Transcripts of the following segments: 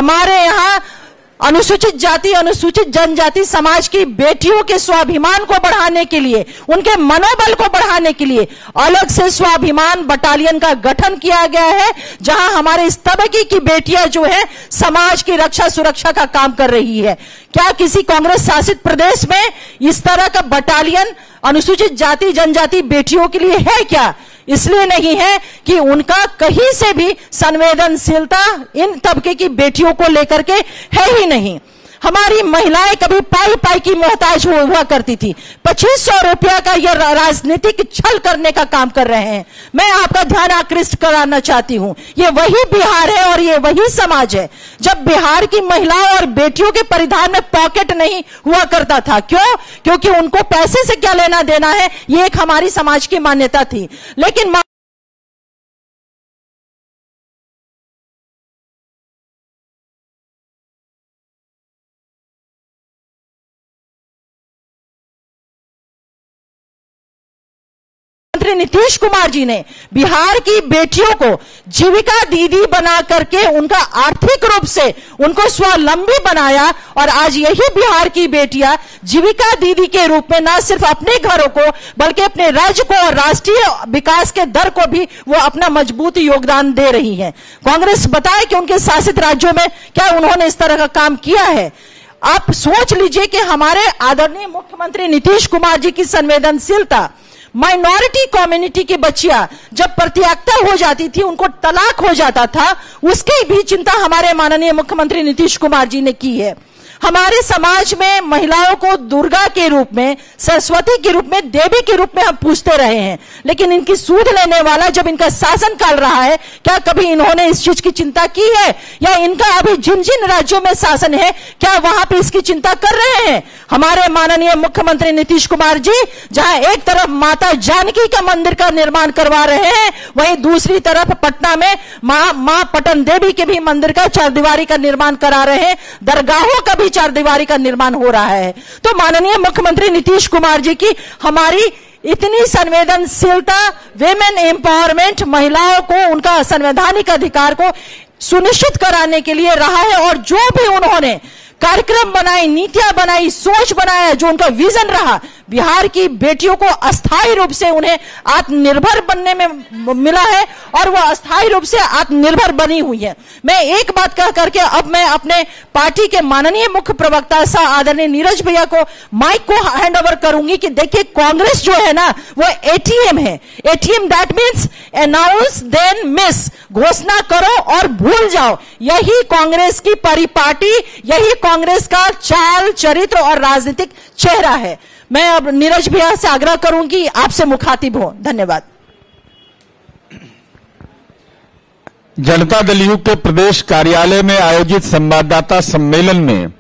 हमारे यहाँ अनुसूचित जाति अनुसूचित जनजाति समाज की बेटियों के स्वाभिमान को बढ़ाने के लिए, उनके मनोबल को बढ़ाने के लिए अलग से स्वाभिमान बटालियन का गठन किया गया है, जहां हमारे इस तबके की बेटियां जो है समाज की रक्षा सुरक्षा का काम कर रही है। क्या किसी कांग्रेस शासित प्रदेश में इस तरह का बटालियन अनुसूचित जाति जनजाति बेटियों के लिए है क्या? इसलिए नहीं है कि उनका कहीं से भी संवेदनशीलता इन तबके की बेटियों को लेकर के है ही नहीं। हमारी महिलाएं कभी पाई पाई की मोहताज हुआ करती थी। 2500 रुपया का यह राजनीतिक छल करने का काम कर रहे हैं। मैं आपका ध्यान आकृष्ट कराना चाहती हूं, ये वही बिहार है और ये वही समाज है जब बिहार की महिलाओं और बेटियों के परिधान में पॉकेट नहीं हुआ करता था। क्यों? क्योंकि उनको पैसे से क्या लेना देना है, ये एक हमारी समाज की मान्यता थी। लेकिन नीतीश कुमार जी ने बिहार की बेटियों को जीविका दीदी बना करके उनका आर्थिक रूप से उनको स्वावलंबी बनाया, और आज यही बिहार की बेटियां जीविका दीदी के रूप में न सिर्फ अपने घरों को बल्कि अपने राज्य को और राष्ट्रीय विकास के दर को भी वो अपना मजबूत योगदान दे रही हैं। कांग्रेस बताए कि उनके शासित राज्यों में क्या उन्होंने इस तरह का काम किया है? आप सोच लीजिए कि हमारे आदरणीय मुख्यमंत्री नीतीश कुमार जी की संवेदनशीलता, माइनॉरिटी कम्युनिटी की बच्चियां जब परित्यक्ता हो जाती थी, उनको तलाक हो जाता था, उसकी भी चिंता हमारे माननीय मुख्यमंत्री नीतीश कुमार जी ने की है। हमारे समाज में महिलाओं को दुर्गा के रूप में, सरस्वती के रूप में, देवी के रूप में हम पूछते रहे हैं, लेकिन इनकी सूद लेने वाला जब इनका शासन काल रहा है, क्या कभी इन्होंने इस चीज की चिंता की है? या इनका अभी जिन जिन राज्यों में शासन है, क्या वहां पे इसकी चिंता कर रहे हैं? हमारे माननीय मुख्यमंत्री नीतीश कुमार जी जहां एक तरफ माता जानकी का मंदिर का निर्माण करवा रहे हैं, वहीं दूसरी तरफ पटना में मां पटन देवी के भी मंदिर का चारदीवारी का निर्माण करा रहे हैं, दरगाहों का भी चारदीवारी का निर्माण हो रहा है। तो माननीय मुख्यमंत्री नीतीश कुमार जी की हमारी इतनी संवेदनशीलता, विमेन एम्पावरमेंट, महिलाओं को उनका संवैधानिक अधिकार को सुनिश्चित कराने के लिए रहा है, और जो भी उन्होंने कार्यक्रम बनाई, नीतियां बनाई, सोच बनाया, जो उनका विजन रहा, बिहार की बेटियों को अस्थायी रूप से उन्हें आत्मनिर्भर बनने में मिला है और वह अस्थायी रूप से आत्मनिर्भर बनी हुई है। मैं एक बात कह करके अब मैं अपने पार्टी के माननीय मुख्य प्रवक्ता सा आदरणीय नीरज भैया को माइक को हैंड ओवर करूंगी कि देखिए, कांग्रेस जो है ना वो एटीएम है। ATM that means announce then miss, घोषणा करो और भूल जाओ। यही कांग्रेस की परिपाटी, यही कांग्रेस का चाल चरित्र और राजनीतिक चेहरा है। मैं अब नीरज भैया से आग्रह करूंगी आपसे मुखातिब हो। धन्यवाद। जनता दल यू के प्रदेश कार्यालय में आयोजित संवाददाता सम्मेलन में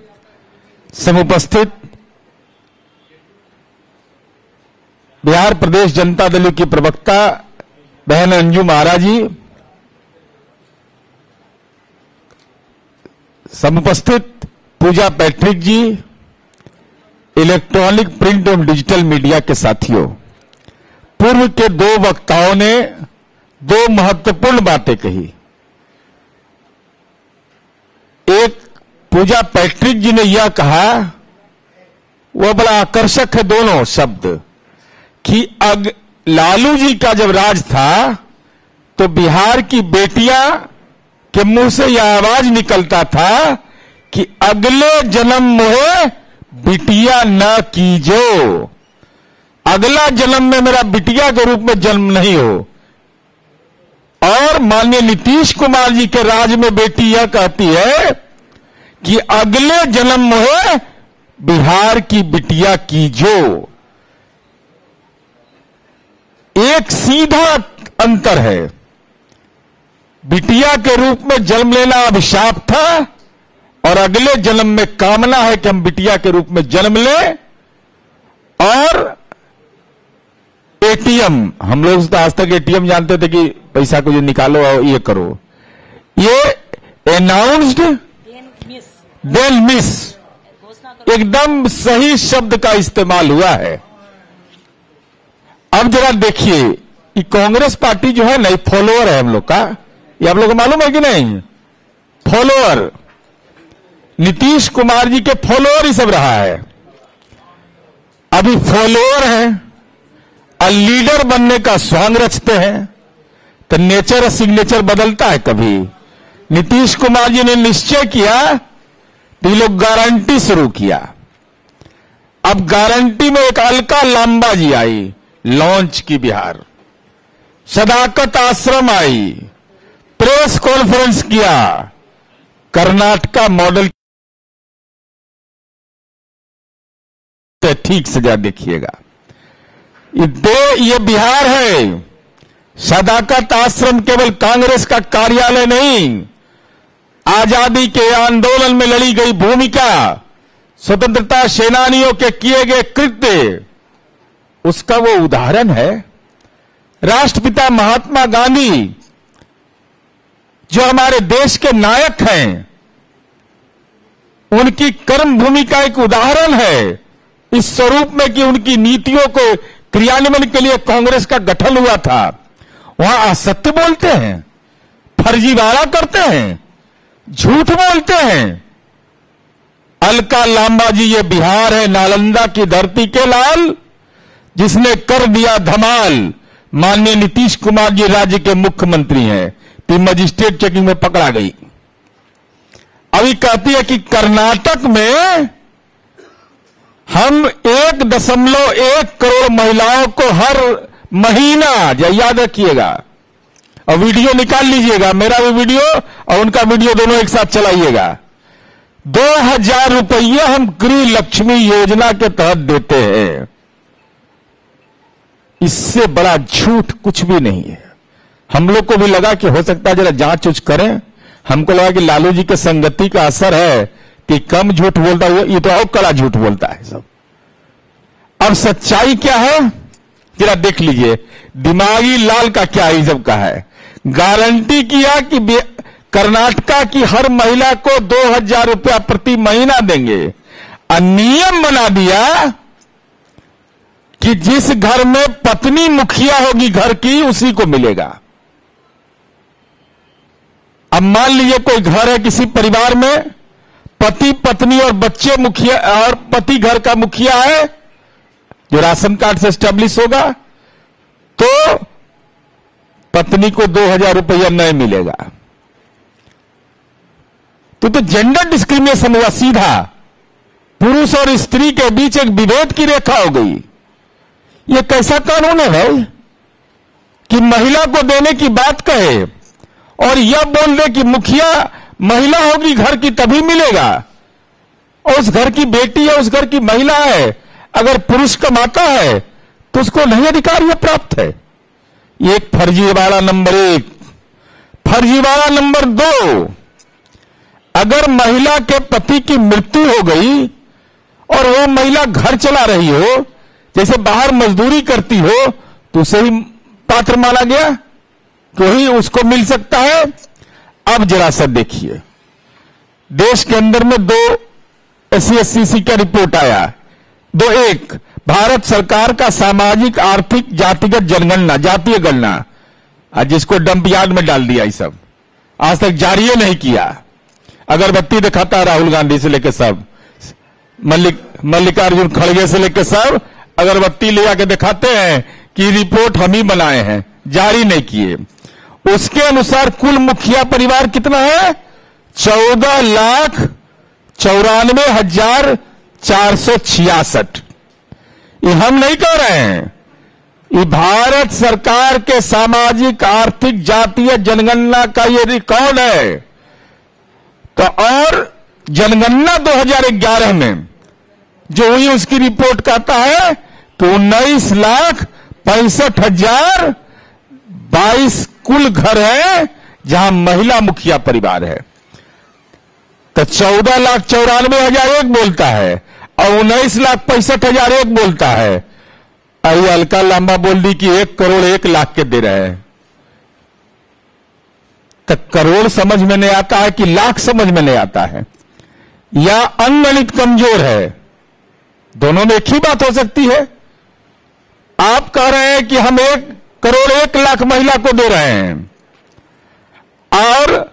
समुपस्थित बिहार प्रदेश जनता दल यू की प्रवक्ता बहन अंजू महाराज जी, समुपस्थित पूजा पैट्रिक जी, इलेक्ट्रॉनिक प्रिंट एवं डिजिटल मीडिया के साथियों, पूर्व के दो वक्ताओं ने दो महत्वपूर्ण बातें कही। एक, पूजा पैट्रिक जी ने यह कहा, वह बड़ा आकर्षक है दोनों शब्द, कि लालू जी का जब राज था तो बिहार की बेटियां के मुंह से यह आवाज निकलता था कि अगले जन्म मोहे बिटिया न कीजो, अगला जन्म में मेरा बिटिया के रूप में जन्म नहीं हो। और माननीय नीतीश कुमार जी के राज में बेटी यह कहती है कि अगले जन्म में बिहार की बिटिया कीजो। एक सीधा अंतर है, बिटिया के रूप में जन्म लेना अभिशाप था और अगले जन्म में कामना है कि हम बिटिया के रूप में जन्म लें। और एटीएम, हम लोग तो आज तक एटीएम जानते थे कि पैसा को जो निकालो और ये करो, ये अनाउंस्ड देन मिस, एकदम सही शब्द का इस्तेमाल हुआ है। अब जरा देखिए, ये कांग्रेस पार्टी जो है ना, फॉलोअर है हम लोग का, ये आप लोग को मालूम है कि नहीं? फॉलोअर, नीतीश कुमार जी के फॉलोअर ही सब रहा है। अभी फॉलोअर हैं और लीडर बनने का स्वांग रचते हैं, तो नेचर और सिग्नेचर बदलता है कभी। नीतीश कुमार जी ने निश्चय किया तो ये लोग गारंटी शुरू किया। अब गारंटी में एक अलका लांबा जी आई, लॉन्च की बिहार, सदाकत आश्रम आई, प्रेस कॉन्फ्रेंस किया, कर्नाटका मॉडल ठीक से जा देखिएगा। ये बिहार है। सदाकत आश्रम केवल कांग्रेस का कार्यालय नहीं, आजादी के आंदोलन में लड़ी गई भूमिका, स्वतंत्रता सेनानियों के किए गए कृत्य, उसका वो उदाहरण है। राष्ट्रपिता महात्मा गांधी जो हमारे देश के नायक हैं, उनकी कर्म भूमि का एक उदाहरण है इस स्वरूप में कि उनकी नीतियों को क्रियान्वयन के लिए कांग्रेस का गठन हुआ था। वहां असत्य बोलते हैं, फर्जीवाड़ा करते हैं, झूठ बोलते हैं। अलका लांबा जी ये बिहार है, नालंदा की धरती के लाल, जिसने कर दिया धमाल। माननीय नीतीश कुमार जी राज्य के मुख्यमंत्री हैं, कि मजिस्ट्रेट चेकिंग में पकड़ा गई। अभी कहती है कि कर्नाटक में हम 1.1 करोड़ महिलाओं को हर महीना, याद रखिएगा, और वीडियो निकाल लीजिएगा, मेरा भी वीडियो और उनका वीडियो दोनों एक साथ चलाइएगा। 2000 रुपये हम गृह लक्ष्मी योजना के तहत देते हैं। इससे बड़ा झूठ कुछ भी नहीं है। हम लोग को भी लगा कि हो सकता है जरा जांच उच करें। हमको लगा कि लालू जी के संगति का असर है कि कम झूठ बोलता हुआ, ये तो और कड़ा झूठ बोलता है सब। अब सच्चाई क्या है जरा देख लीजिए। दिमागी लाल का क्या इज़्ज़त का है। गारंटी किया कि कर्नाटका की हर महिला को 2000 रुपया प्रति महीना देंगे, और नियम बना दिया कि जिस घर में पत्नी मुखिया होगी घर की, उसी को मिलेगा। अब मान लीजिए कोई घर है किसी परिवार में, पति पत्नी और बच्चे मुखिया, और पति घर का मुखिया है जो राशन कार्ड से एस्टेब्लिश होगा, तो पत्नी को 2000 रुपया नहीं मिलेगा। तो जेंडर डिस्क्रिमिनेशन हुआ सीधा। पुरुष और स्त्री के बीच एक विभेद की रेखा हो गई। यह कैसा कानून है भाई कि महिला को देने की बात कहे और यह बोल दे कि मुखिया महिला होगी घर की तभी मिलेगा, और उस घर की बेटी है, उस घर की महिला है, अगर पुरुष कमाता है तो उसको नहीं अधिकार यह प्राप्त है। ये एक फर्जीवाड़ा नंबर 1। फर्जीवाड़ा नंबर 2, अगर महिला के पति की मृत्यु हो गई और वो महिला घर चला रही हो, जैसे बाहर मजदूरी करती हो, तो उसे ही पात्र माना गया, तो ही उसको मिल सकता है। अब जरा सा देखिए, देश के अंदर में 2 SC/SC का रिपोर्ट आया। 2.1 भारत सरकार का सामाजिक आर्थिक जातिगत जनगणना, जातीय गणना, जिसको डंप यार्ड में डाल दिया, ये सब आज तक जारी नहीं किया। अगरबत्ती दिखाता है राहुल गांधी से लेकर सब, मल्लिकार्जुन खड़गे से लेकर सब अगरबत्ती ले आके दिखाते हैं कि रिपोर्ट हम ही बनाए हैं, जारी नहीं किए। उसके अनुसार कुल मुखिया परिवार कितना है? 14,94,466। ये हम नहीं कह रहे हैं, ये भारत सरकार के सामाजिक आर्थिक जातीय जनगणना का ये रिकॉर्ड है। तो और जनगणना 2011 में जो हुई उसकी रिपोर्ट कहता है कि 19,65,022 कुल घर है जहां महिला मुखिया परिवार है। तो 14,94,001 बोलता है और 19,65,001 बोलता है। आई अलका लांबा बोल दी कि 1,01,00,000 के दे रहे हैं। तो करोड़ समझ में नहीं आता है कि लाख समझ में नहीं आता है, या अंगणित कमजोर है। दोनों में एक ही बात हो सकती है। आप कह रहे हैं कि हम 1,01,00,000 महिला को दे रहे हैं, और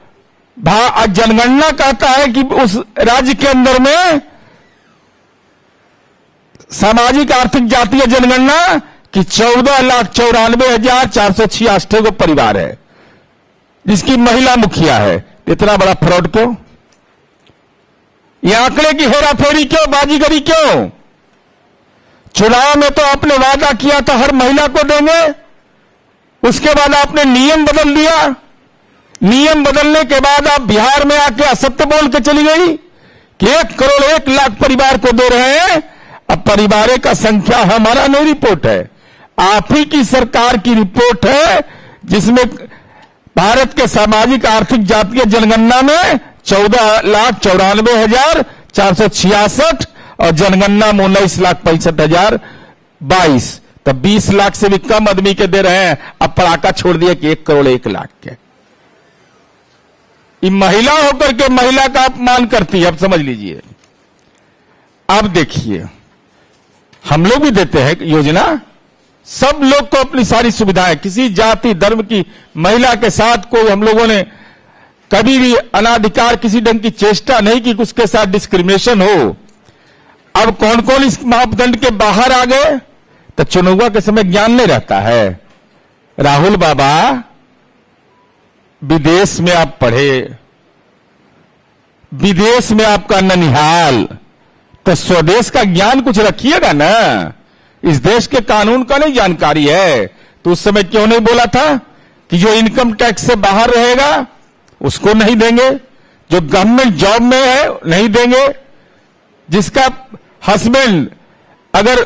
जनगणना कहता है कि उस राज्य के अंदर में सामाजिक आर्थिक जातीय जनगणना कि 14,94,486 को परिवार है जिसकी महिला मुखिया है। इतना बड़ा फ्रॉड क्यों? ये आंकड़े की हेराफेरी क्यों, बाजीगरी क्यों? चुनाव में तो आपने वादा किया था हर महिला को देंगे, उसके बाद आपने नियम बदल दिया। नियम बदलने के बाद आप बिहार में आके असत्य बोल के चली गई कि 1 करोड़ 1 लाख परिवार को दे रहे हैं। अब परिवारों का संख्या हमारा नहीं रिपोर्ट है, आप ही की सरकार की रिपोर्ट है, जिसमें भारत के सामाजिक आर्थिक जातीय जनगणना में 14,94,466 और जनगणना में 19,65,022, तब 20 लाख से भी कम आदमी के दे रहे हैं। अब पड़ाका छोड़ दिया कि 1 करोड़ 1 लाख के। ये महिला होकर के महिला का अपमान करती है, अब समझ लीजिए। अब देखिए, हम लोग भी देते हैं योजना, सब लोग को अपनी सारी सुविधाएं, किसी जाति धर्म की महिला के साथ कोई हम लोगों ने कभी भी अनाधिकार किसी ढंग की चेष्टा नहीं की कि उसके साथ डिस्क्रिमिनेशन हो। अब कौन कौन इस मापदंड के बाहर आ गए? तो चुनाव के समय ज्ञान नहीं रहता है। राहुल बाबा, विदेश में आप पढ़े, विदेश में आपका ननिहाल, तो स्वदेश का ज्ञान कुछ रखिएगा ना। इस देश के कानून का नहीं जानकारी है तो उस समय क्यों नहीं बोला था कि जो इनकम टैक्स से बाहर रहेगा उसको नहीं देंगे, जो गवर्नमेंट जॉब में है नहीं देंगे, जिसका हस्बैंड अगर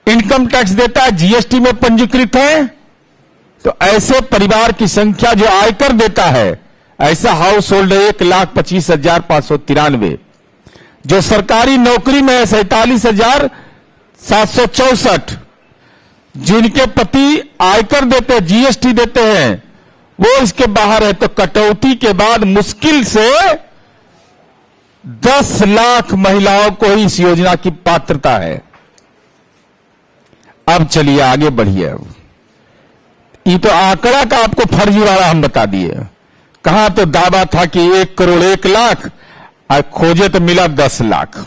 इनकम टैक्स देता है जीएसटी में पंजीकृत है, तो ऐसे परिवार की संख्या जो आयकर देता है, ऐसा हाउस होल्ड 1,25,593, जो सरकारी नौकरी में है 47,764, जिनके पति आयकर देते हैं, जीएसटी देते हैं, वो इसके बाहर है। तो कटौती के बाद मुश्किल से 10 लाख महिलाओं को ही इस योजना की पात्रता है। अब चलिए आगे बढ़िए। ये तो आंकड़ा का आपको फर्जीवाड़ा हम बता दिए। कहां तो दावा था कि 1 करोड़ 1 लाख, और खोजे तो मिला 10 लाख।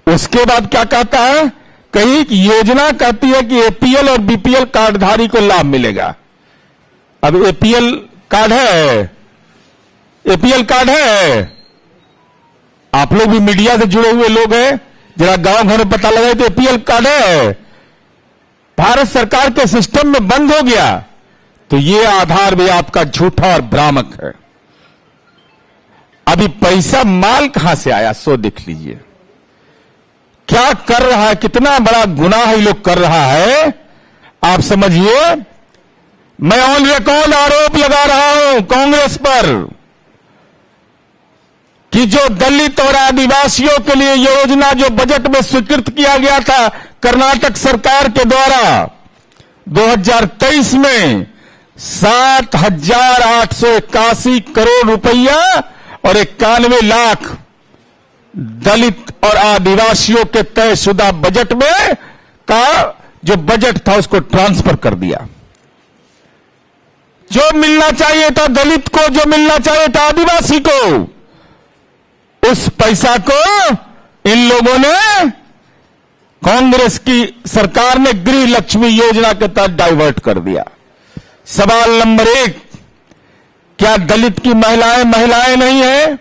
उसके बाद क्या कहता है? कहीं योजना कहती है कि एपीएल और बीपीएल कार्डधारी को लाभ मिलेगा। अब एपीएल कार्ड है, एपीएल कार्ड है, आप लोग भी मीडिया से जुड़े हुए लोग हैं, जरा गांव घर में पता लगा तो एपीएल कार्ड है, भारत सरकार के सिस्टम में बंद हो गया, तो ये आधार भी आपका झूठा और भ्रामक है। अभी पैसा माल कहां से आया सो देख लीजिए। क्या कर रहा है, कितना बड़ा गुनाह ये लोग कर रहा है, आप समझिए। मैं ऑन रिकॉर्ड आरोप लगा रहा हूं कांग्रेस पर कि जो दलित और आदिवासियों के लिए योजना जो बजट में स्वीकृत किया गया था कर्नाटक सरकार के द्वारा 2023 में 7,881 करोड़ रुपया और 91 लाख दलित और आदिवासियों के तयशुदा बजट में का जो बजट था उसको ट्रांसफर कर दिया। जो मिलना चाहिए था दलित को, जो मिलना चाहिए था आदिवासी को, उस पैसा को इन लोगों ने, कांग्रेस की सरकार ने गृह लक्ष्मी योजना के तहत डाइवर्ट कर दिया। सवाल नंबर 1, क्या दलित की महिलाएं महिलाएं नहीं है?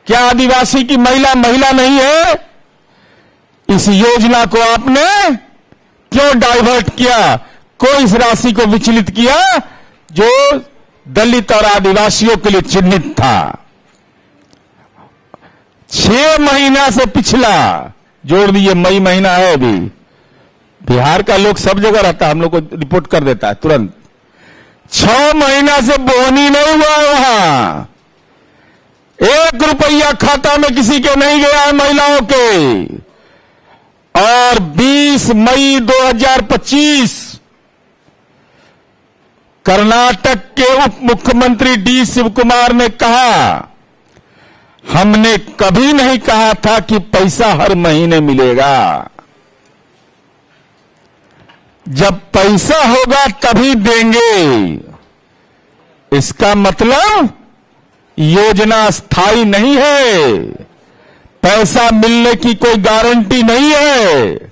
क्या आदिवासी की महिला महिला नहीं है? इस योजना को आपने क्यों डाइवर्ट किया? कोई इस राशि को विचलित किया जो दलित और आदिवासियों के लिए चिन्हित था। 6 महीना से पिछला जोड़ दिए, मई महीना है अभी। बिहार का लोग सब जगह रहता है, हम लोग को रिपोर्ट कर देता है तुरंत। 6 महीना से बोहनी नहीं हुआ वहां, 1 रुपया खाता में किसी के नहीं गया है महिलाओं के। और 20 मई 2025 कर्नाटक के उप मुख्यमंत्री डी शिव कुमार ने कहा, हमने कभी नहीं कहा था कि पैसा हर महीने मिलेगा, जब पैसा होगा तभी देंगे। इसका मतलब योजना स्थायी नहीं है, पैसा मिलने की कोई गारंटी नहीं है।